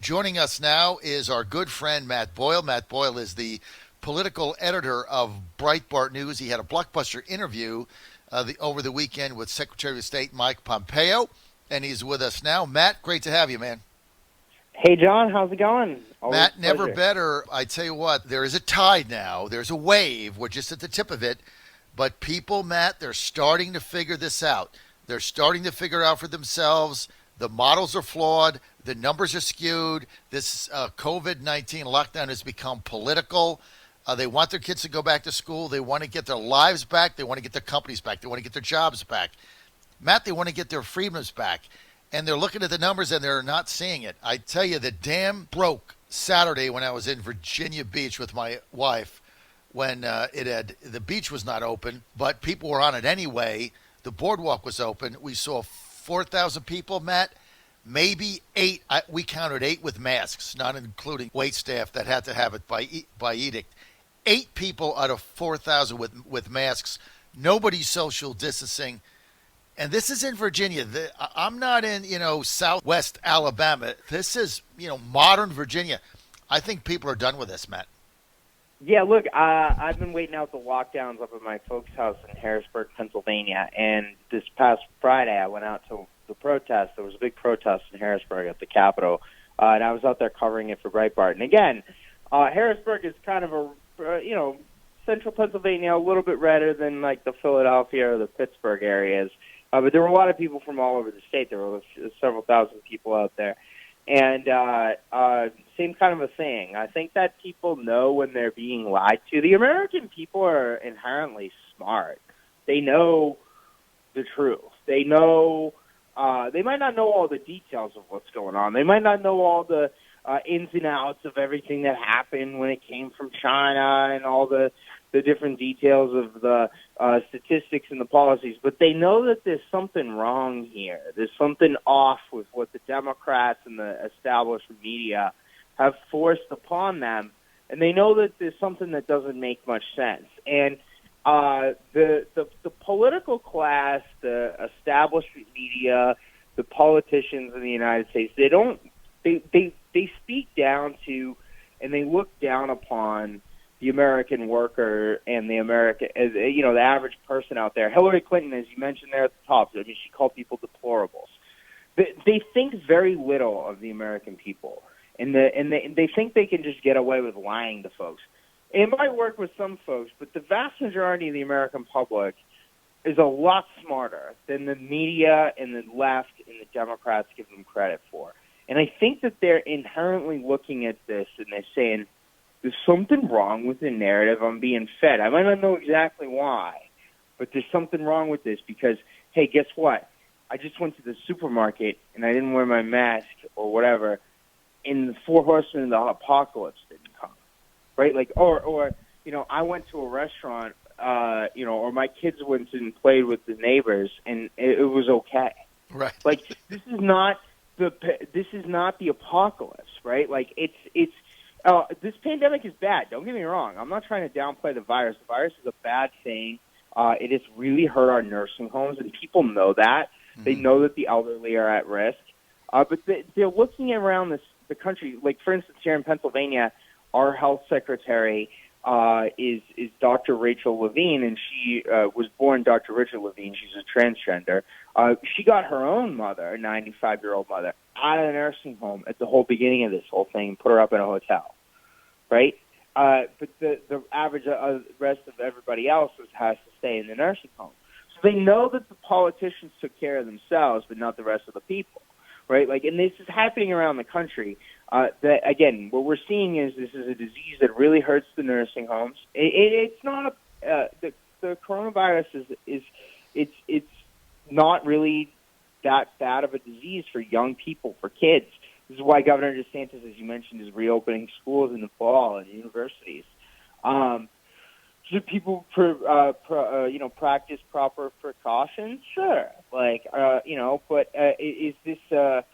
Joining us now is our good friend Matt Boyle. Matt Boyle is the political editor of Breitbart News. He had a blockbuster interview over the weekend with Secretary of State Mike Pompeo, and he's with us now. Matt, great to have you, man. Hey, John, how's it going? Always Matt, never better. I tell you what, there is a tide now. There's a wave. We're just at the tip of it. But people, Matt, they're starting to figure this out. They're starting to figure it out for themselves. The models are flawed. The numbers are skewed. This COVID-19 lockdown has become political. They want their kids to go back to school. They want to get their lives back. They want to get their companies back. They want to get their jobs back. Matt, they want to get their freedoms back. And they're looking at the numbers and they're not seeing it. I tell you, the dam broke Saturday when I was in Virginia Beach with my wife when the beach was not open, but people were on it anyway. The boardwalk was open. We saw 4,000 people, Matt. Maybe 8. We counted 8 with masks, not including wait staff that had to have it by edict. 8 people out of 4,000 with masks. Nobody social distancing. And this is in Virginia. I'm not in, southwest Alabama. This is, modern Virginia. I think people are done with this, Matt. Yeah, look, I've been waiting out the lockdowns up at my folks' house in Harrisburg, Pennsylvania. And this past Friday, I went out to the protest. There was a big protest in Harrisburg at the Capitol. And I was out there covering it for Breitbart. And again, Harrisburg is kind of a, central Pennsylvania, a little bit redder than like the Philadelphia or the Pittsburgh areas. But there were a lot of people from all over the state. There were several thousand people out there. And same kind of a thing. I think that people know when they're being lied to. The American people are inherently smart. They know the truth. They know they might not know all the details of what's going on. They might not know all the ins and outs of everything that happened when it came from China and all the different details of the statistics and the policies, but they know that there's something wrong here. There's something off with what the Democrats and the established media have forced upon them, and they know that there's something that doesn't make much sense. And the political class, the establishment media, the politicians in the United States, they speak down to and they look down upon the American worker and the the average person out there. Hillary Clinton, as you mentioned there at the top, I mean, she called people deplorables. They think very little of the American people, and they think they can just get away with lying to folks. It might work with some folks, but the vast majority of the American public is a lot smarter than the media and the left and the Democrats give them credit for. And I think that they're inherently looking at this and they're saying, there's something wrong with the narrative I'm being fed. I might not know exactly why, but there's something wrong with this because, hey, guess what? I just went to the supermarket and I didn't wear my mask or whatever, and the 4 horsemen of the apocalypse didn't come, right? Like, or I went to a restaurant, or my kids went and played with the neighbors, and it was okay. Right. Like, this is not the apocalypse, right? Like, it's this pandemic is bad. Don't get me wrong. I'm not trying to downplay the virus. The virus is a bad thing. It has really hurt our nursing homes, and people know that. Mm-hmm. They know that the elderly are at risk. But they're looking around the country. Like, for instance, here in Pennsylvania, our health secretary is Dr. Rachel Levine, and she was born Dr. Rachel Levine. She's a transgender. She got her own mother, a 95-year-old mother, out of the nursing home at the whole beginning of this whole thing and put her up in a hotel, right? But the average rest of everybody else has to stay in the nursing home. So they know that the politicians took care of themselves, but not the rest of the people, right? Like, and this is happening around the country. That again, what we're seeing is this is a disease that really hurts the nursing homes. It's not the coronavirus it's not really that bad of a disease for young people, for kids. This is why Governor DeSantis, as you mentioned, is reopening schools in the fall and universities. Should people, practice proper precautions? Sure. But is this the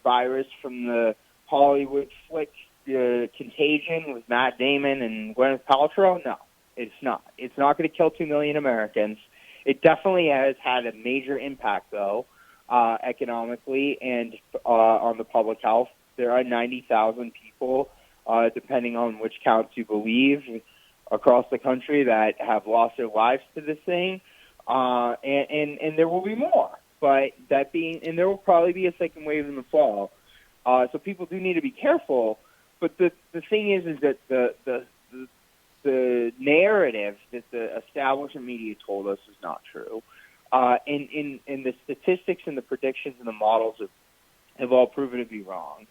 virus from the Hollywood flick Contagion with Matt Damon and Gwyneth Paltrow? No, it's not. It's not going to kill 2 million Americans. It definitely has had a major impact, though, economically and on the public health. There are 90,000 people, depending on which counts you believe, across the country that have lost their lives to this thing, and there will be more. But and there will probably be a second wave in the fall. So people do need to be careful. But the thing is that the narrative that the establishment media told us is not true. And the statistics and the predictions and the models have all proven to be wrong.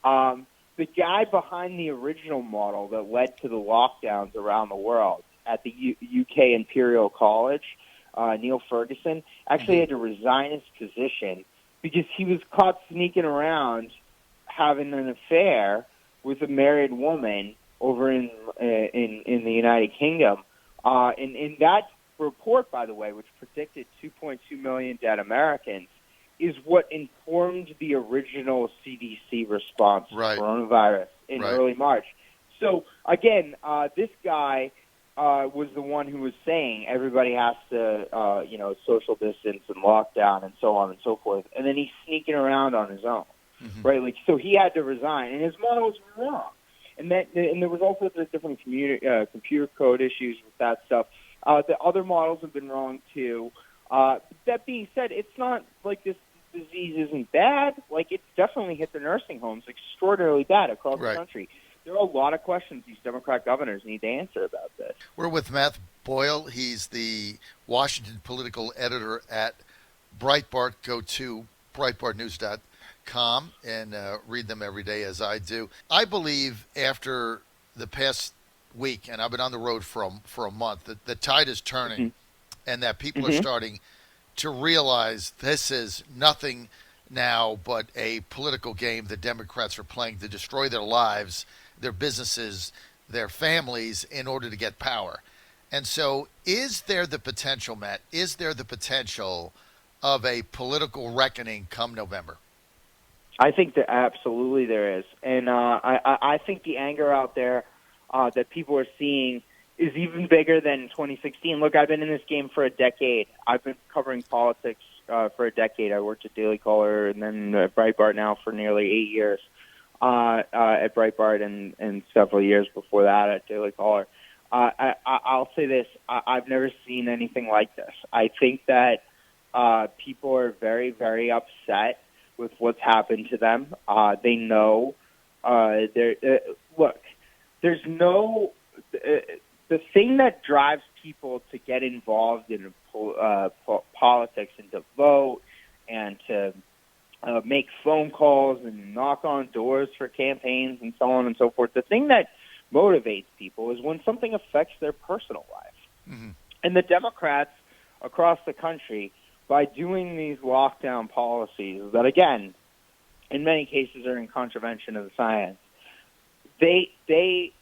The guy behind the original model that led to the lockdowns around the world at the UK Imperial College, Neil Ferguson, actually had to resign his position because he was caught sneaking around having an affair with a married woman over in the United Kingdom. And that report, by the way, which predicted 2.2 million dead Americans, is what informed the original CDC response to coronavirus in early March. So, again, this guy was the one who was saying everybody has to, social distance and lockdown and so on and so forth. And then he's sneaking around on his own, right? Like, so he had to resign, and his models were wrong. And there was also the different computer code issues with that stuff. The other models have been wrong, too. That being said, it's not like this disease isn't bad. Like, it's definitely hit the nursing homes extraordinarily bad across the country. There are a lot of questions these Democrat governors need to answer about this. We're with Matt Boyle. He's the Washington political editor at Breitbart. Go to breitbartnews.com and read them every day, as I do. I believe after the past week, and I've been on the road for a month, that the tide is turning and that people are starting to realize this is nothing now but a political game the Democrats are playing to destroy their lives, their businesses, their families in order to get power. And so is there the potential, Matt, of a political reckoning come November? I think that absolutely there is. And I think the anger out there that people are seeing is even bigger than 2016. Look, I've been in this game for a decade. I've been covering politics for a decade. I worked at Daily Caller and then at Breitbart now for nearly 8 years at Breitbart and several years before that at Daily Caller. I'll say this. I've never seen anything like this. I think that people are very, very upset with what's happened to them. They know. Look, there's no... the thing that drives people to get involved in politics and to vote and to make phone calls and knock on doors for campaigns and so on and so forth, the thing that motivates people is when something affects their personal life. And the Democrats across the country, by doing these lockdown policies that, again, in many cases are in contravention of the science, they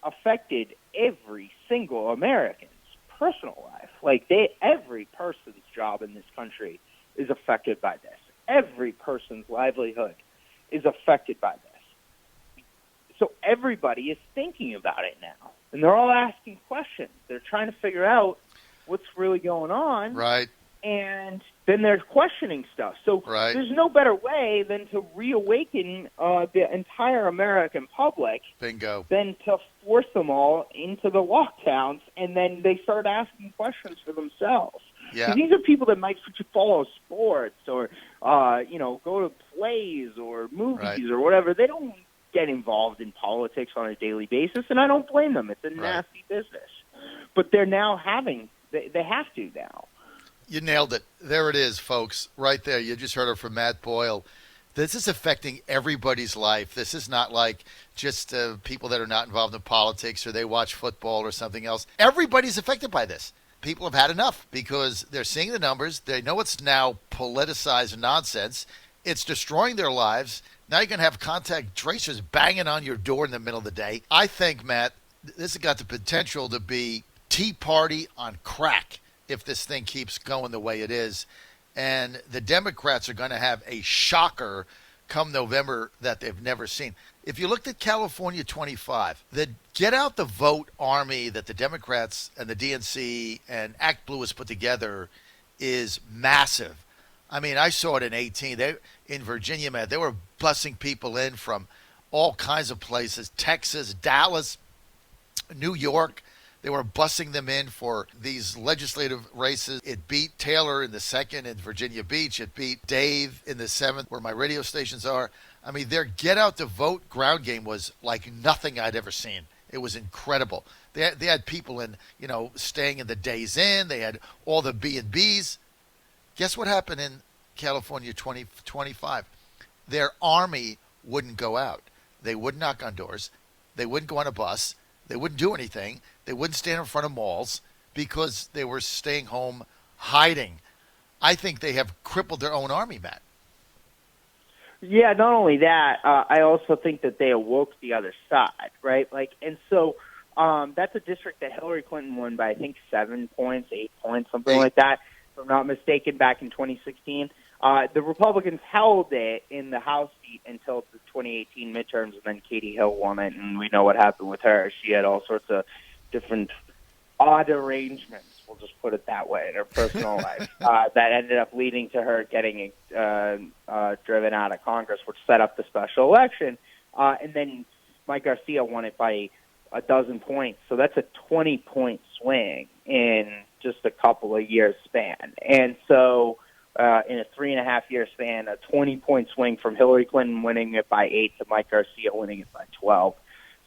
affected every single American's personal life. Like, every person's job in this country is affected by this. Every person's livelihood is affected by this. So everybody is thinking about it now. And they're all asking questions. They're trying to figure out what's really going on. Right. And then they're questioning stuff. So there's no better way than to reawaken the entire American public Bingo. than to force them all into the lockdowns, and then they start asking questions for themselves. Yeah. These are people that might follow sports or, go to plays or movies or whatever. They don't get involved in politics on a daily basis, and I don't blame them. It's a nasty business. But they're now they have to now. You nailed it. There it is, folks. Right there. You just heard it from Matt Boyle. This is affecting everybody's life. This is not like just people that are not involved in politics or they watch football or something else. Everybody's affected by this. People have had enough because they're seeing the numbers. They know it's now politicized nonsense. It's destroying their lives. Now you're going to have contact tracers banging on your door in the middle of the day. I think, Matt, this has got the potential to be Tea Party on crack if this thing keeps going the way it is. And the Democrats are going to have a shocker come November that they've never seen. If you looked at California 25, the get out the vote army that the Democrats and the DNC and Act Blue has put together is massive. I mean, I saw it in 18. In Virginia, man, they were busing people in from all kinds of places, Texas, Dallas, New York. They were busing them in for these legislative races. It beat Taylor in the second in Virginia Beach. It beat Dave in the seventh, where my radio stations are. I mean, their get out the vote ground game was like nothing I'd ever seen. It was incredible. They had people in, staying in the Days Inn. They had all the B&Bs. Guess what happened in California 2025? Their army wouldn't go out. They wouldn't knock on doors. They wouldn't go on a bus. They wouldn't do anything. They wouldn't stand in front of malls because they were staying home hiding. I think they have crippled their own army, Matt. Yeah, not only that, I also think that they awoke the other side, right? And so that's a district that Hillary Clinton won by, I think, 7 points, 8 points, something like that, if I'm not mistaken, back in 2016. The Republicans held it in the House seat until the 2018 midterms, and then Katie Hill won it, and we know what happened with her. She had all sorts of different odd arrangements, we'll just put it that way, in her personal life, that ended up leading to her getting driven out of Congress, which set up the special election. And then Mike Garcia won it by a dozen points. So that's a 20-point swing in just a couple of years span. And so in a 3.5-year span, a 20-point swing from Hillary Clinton winning it by 8 to Mike Garcia winning it by 12.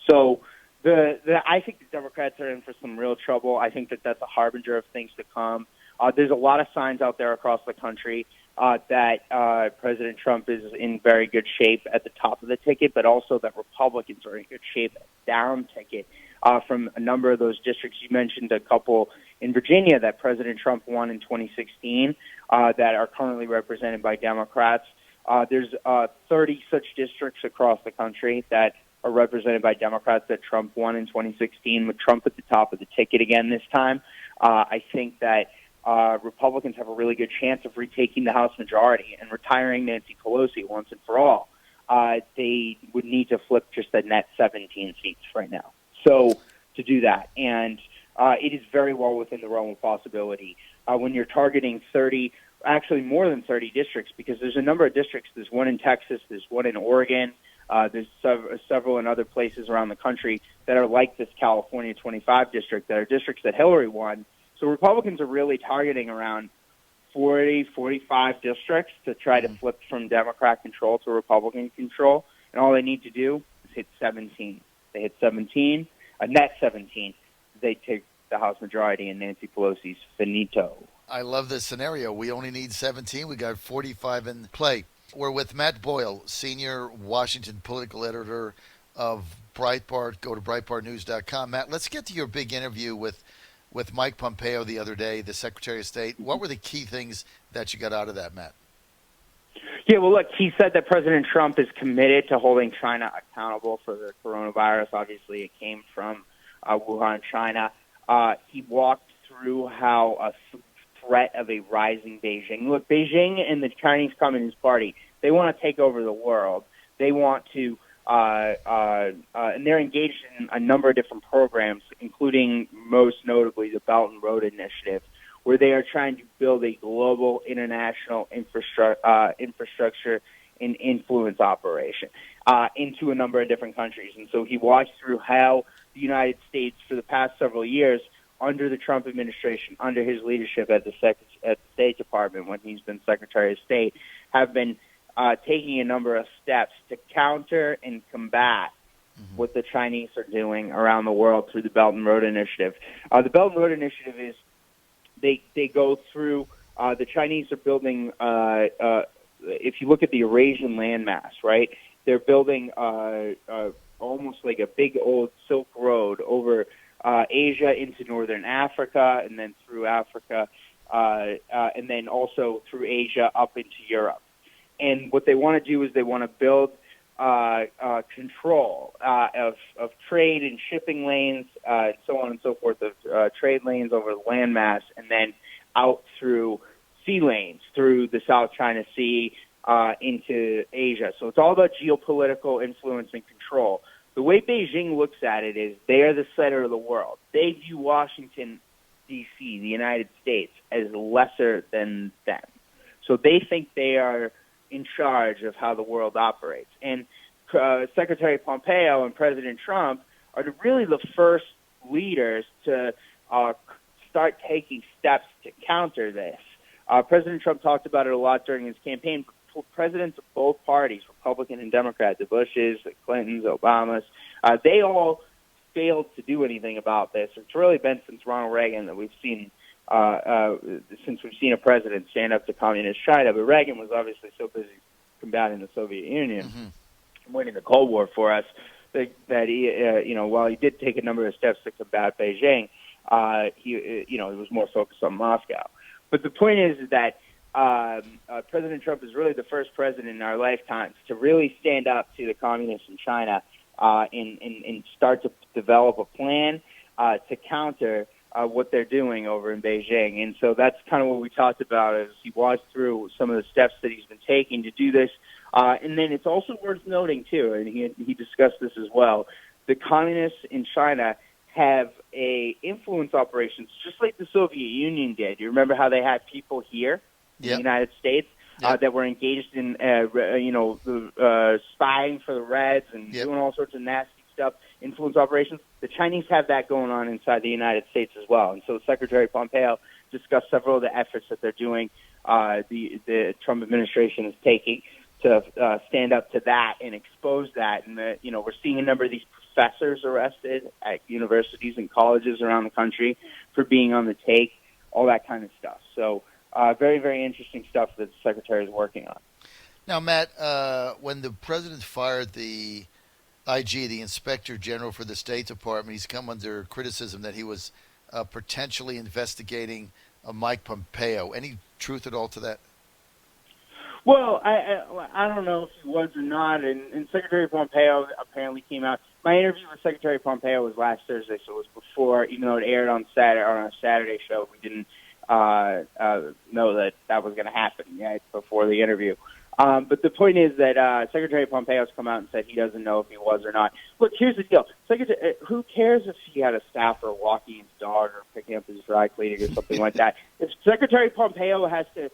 So I think the Democrats are in for some real trouble. I think that that's a harbinger of things to come. There's a lot of signs out there across the country that President Trump is in very good shape at the top of the ticket, but also that Republicans are in good shape at the down ticket from a number of those districts. You mentioned a couple in Virginia that President Trump won in 2016 that are currently represented by Democrats. There's 30 such districts across the country that are represented by Democrats that Trump won in 2016, with Trump at the top of the ticket again this time. I think that Republicans have a really good chance of retaking the House majority and retiring Nancy Pelosi once and for all. They would need to flip just a net 17 seats right now. So to do that, and it is very well within the realm of possibility when you're targeting 30, actually more than 30 districts, because there's a number of districts. There's one in Texas, there's one in Oregon, there's several in other places around the country that are like this California 25 district, that are districts that Hillary won. So Republicans are really targeting around 40, 45 districts to try to flip from Democrat control to Republican control. And all they need to do is hit 17. They hit 17, a net 17. They take the House majority, and Nancy Pelosi's finito. I love this scenario. We only need 17. We got 45 in play. We're with Matt Boyle, senior Washington political editor of Breitbart. Go to breitbartnews.com. Matt, let's get to your big interview with Mike Pompeo the other day, the Secretary of State. What were the key things that you got out of that, Matt? Yeah, well, look, he said that President Trump is committed to holding China accountable for the coronavirus. Obviously, it came from Wuhan, China. He walked through how a threat of a rising Beijing. Look, Beijing and the Chinese Communist Party, they want to take over the world. They want to, and they're engaged in a number of different programs, including most notably the Belt and Road Initiative, where they are trying to build a global international infrastructure and influence operation into a number of different countries. And so he walked through how the United States, for the past several years, under the Trump administration, under his leadership at the State Department when he's been Secretary of State, have been taking a number of steps to counter and combat what the Chinese are doing around the world through the Belt and Road Initiative. The Belt and Road Initiative is they go through, the Chinese are building, if you look at the Eurasian landmass, right, they're building almost like a big old Silk Road over Asia into northern Africa, and then through Africa, and then also through Asia up into Europe. And what they want to do is they want to build control of trade and shipping lanes, and so on and so forth, of trade lanes over the landmass, and then out through sea lanes, through the South China Sea into Asia. So it's all about geopolitical influence and control. The way Beijing looks at it is they are the center of the world. They view Washington, D.C., the United States, as lesser than them. So they think they are in charge of how the world operates. And Secretary Pompeo and President Trump are really the first leaders to start taking steps to counter this. President Trump talked about it a lot during his campaign. Presidents of both parties, Republican and Democrat, the Bushes, the Clintons, Obamas, they all failed to do anything about this. It's really been since Ronald Reagan that we've seen a president stand up to communist China. But Reagan was obviously so busy combating the Soviet Union, winning the Cold War for us, that he, while he did take a number of steps to combat Beijing, he was more focused on Moscow. But the point is that President Trump is really the first president in our lifetimes to really stand up to the communists in China and start to develop a plan to counter what they're doing over in Beijing. And so that's kind of what we talked about as he walked through some of the steps that he's been taking to do this. And then it's also worth noting, too, and he discussed this as well, the communists in China have influence operations just like the Soviet Union did. You remember how they had people here in the United States that were engaged in, spying for the Reds and doing all sorts of nasty stuff, influence operations? The Chinese have that going on inside the United States as well. And so Secretary Pompeo discussed several of the efforts that they're doing, the Trump administration is taking to stand up to that and expose that. And, we're seeing a number of these professors arrested at universities and colleges around the country for being on the take, all that kind of stuff. So very, very interesting stuff that the Secretary is working on. Now, Matt, when the president fired the IG, the Inspector General for the State Department, he's come under criticism that he was potentially investigating Mike Pompeo. Any truth at all to that? Well, I don't know if he was or not, and Secretary Pompeo apparently came out. My interview with Secretary Pompeo was last Thursday, so it was before, even though it aired on our Saturday show, we didn't know that was going to happen yet before the interview. But the point is that Secretary Pompeo's come out and said he doesn't know if he was or not. Look, here's the deal. Who cares if he had a staffer walking his dog or picking up his dry cleaning or something like that? If Secretary Pompeo has to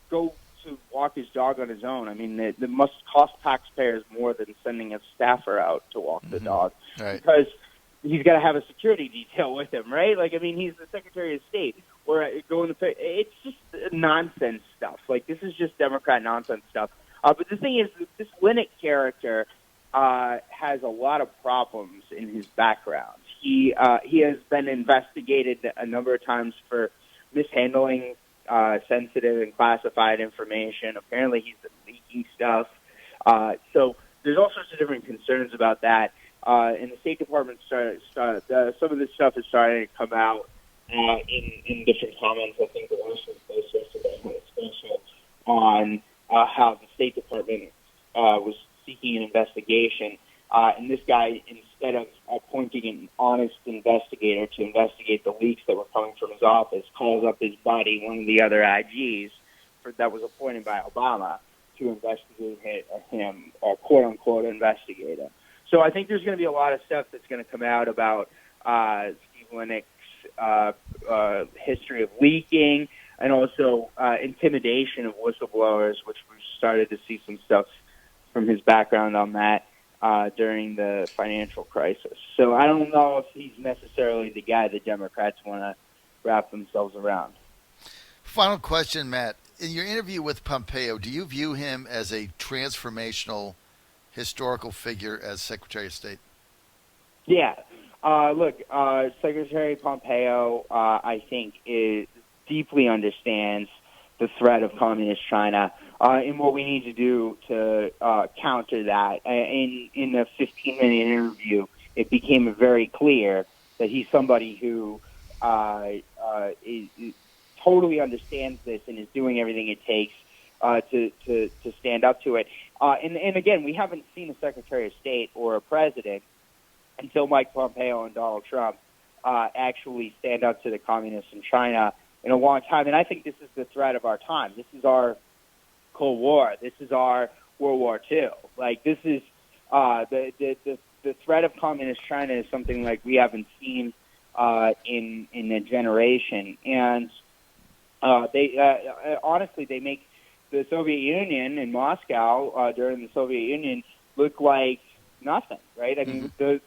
go to walk his dog on his own, I mean, it must cost taxpayers more than sending a staffer out to walk the dog. Right. Because he's got to have a security detail with him, right? He's the Secretary of State. Or it's just nonsense stuff. This is just Democrat nonsense stuff. But the thing is, this Winnick character has a lot of problems in his background. He has been investigated a number of times for mishandling sensitive and classified information. Apparently, he's been leaking stuff. So there's all sorts of different concerns about that. And the State Department some of this stuff is starting to come out in different comments. I think the Washington Post yesterday had a special on how the State Department was seeking an investigation. And this guy, instead of appointing an honest investigator to investigate the leaks that were coming from his office, calls up his buddy, one of the other IGs that was appointed by Obama, to investigate him, a quote-unquote investigator. So I think there's going to be a lot of stuff that's going to come out about Steve Winnick's history of leaking and also intimidation of whistleblowers, which we've started to see some stuff from his background on that during the financial crisis. So I don't know if he's necessarily the guy the Democrats want to wrap themselves around. Final question, Matt. In your interview with Pompeo, do you view him as a transformational historical figure as Secretary of State? Yeah. Look, Secretary Pompeo, I think, deeply understands the threat of communist China and what we need to do to counter that. In a 15-minute interview, it became very clear that he's somebody who totally understands this and is doing everything it takes to stand up to it. And again, we haven't seen a Secretary of State or a president until Mike Pompeo and Donald Trump actually stand up to the communists in China in a long time. And I think this is the threat of our time. This is our Cold War. This is our World War II. This is the threat of communist China is something like we haven't seen in a generation. And they honestly, they make the Soviet Union in Moscow during the Soviet Union looked like nothing, right? I mean, the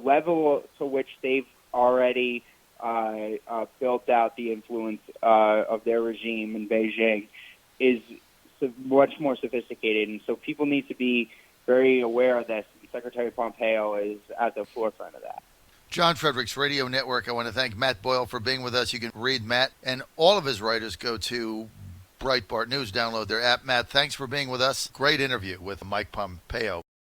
level to which they've already built out the influence of their regime in Beijing is much more sophisticated, and so people need to be very aware of this. Secretary Pompeo is at the forefront of that. John Fredericks Radio Network. I want to thank Matt Boyle for being with us. You can read Matt and all of his writers. Go to Breitbart News, download their app. Matt, thanks for being with us. Great interview with Mike Pompeo.